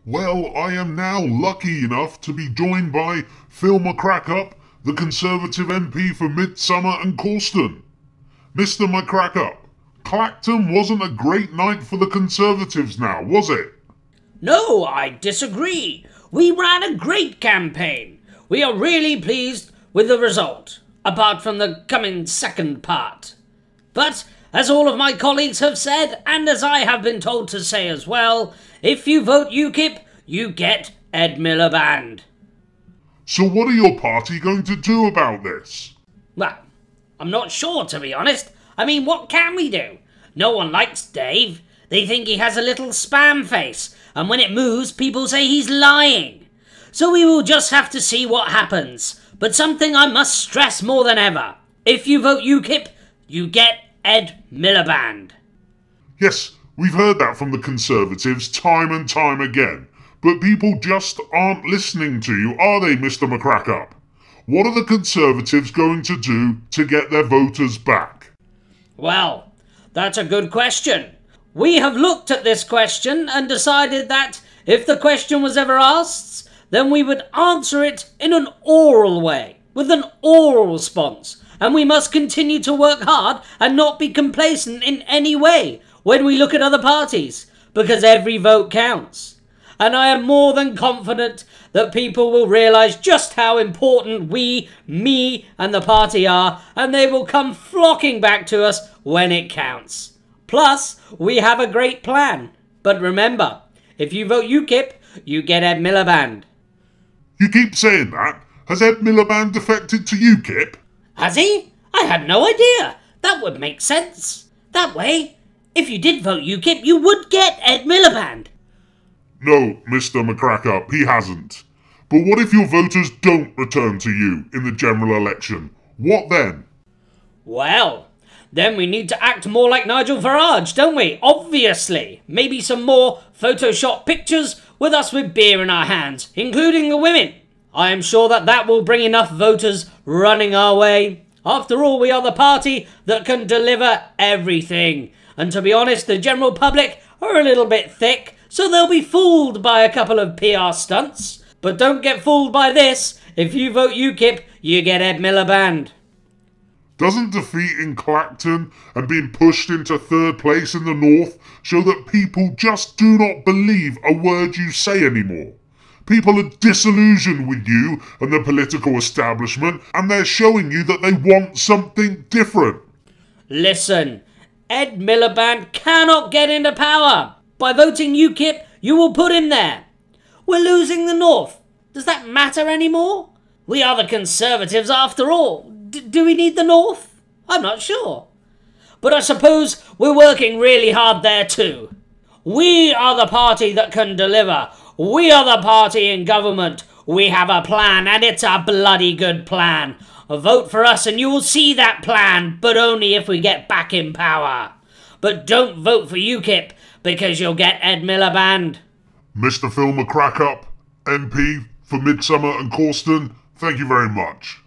Well, I am now lucky enough to be joined by Phil Mycrackup, the Conservative MP for Midsomer and Causton. Mr. Mycrackup, CLacton wasn't a great night for the Conservatives now, was it? No, I disagree. We ran a great campaign. We are really pleased with the result, apart from the coming second part. But, as all of my colleagues have said, and as I have been told to say as well, if you vote UKIP, you get Ed Miliband. So what are your party going to do about this? Well, I'm not sure, to be honest. I mean, what can we do? No one likes Dave. They think he has a little spam face, and when it moves, people say he's lying. So we will just have to see what happens. But something I must stress more than ever. If you vote UKIP, you get Ed Miliband. Yes, we've heard that from the Conservatives time and time again. But people just aren't listening to you, are they, Mr. Mycrackup? What are the Conservatives going to do to get their voters back? Well, that's a good question. We have looked at this question and decided that if the question was ever asked, then we would answer it in an oral way, with an oral response. And we must continue to work hard and not be complacent in any way when we look at other parties, because every vote counts. And I am more than confident that people will realise just how important we, me and the party are, and they will come flocking back to us when it counts. Plus, we have a great plan. But remember, if you vote UKIP, you get Ed Miliband. You keep saying that. Has Ed Miliband defected to UKIP? Has he? I had no idea. That would make sense. That way, if you did vote UKIP, you would get Ed Miliband. No, Mr. Mycrackup, he hasn't. But what if your voters don't return to you in the general election? What then? Well, then we need to act more like Nigel Farage, don't we? Obviously. Maybe some more Photoshop pictures with us with beer in our hands, including the women. I am sure that will bring enough voters running our way. After all, we are the party that can deliver everything. And to be honest, the general public are a little bit thick, so they'll be fooled by a couple of PR stunts. But don't get fooled by this. If you vote UKIP, you get Ed Miliband. Doesn't defeating CLacton and being pushed into third place in the north show that people just do not believe a word you say anymore? People are disillusioned with you and the political establishment, and they're showing you that they want something different. Listen, Ed Miliband cannot get into power. By voting UKIP, you will put him there. We're losing the north. Does that matter anymore? We are the Conservatives after all. Do we need the north? I'm not sure. But I suppose we're working really hard there too. We are the party that can deliver. We are the party in government. We have a plan, and it's a bloody good plan. Vote for us and you will see that plan, but only if we get back in power. But don't vote for UKIP, because you'll get Ed Miliband. Mr. Phil Mycrackup, MP for Midsomer and Causton, thank you very much.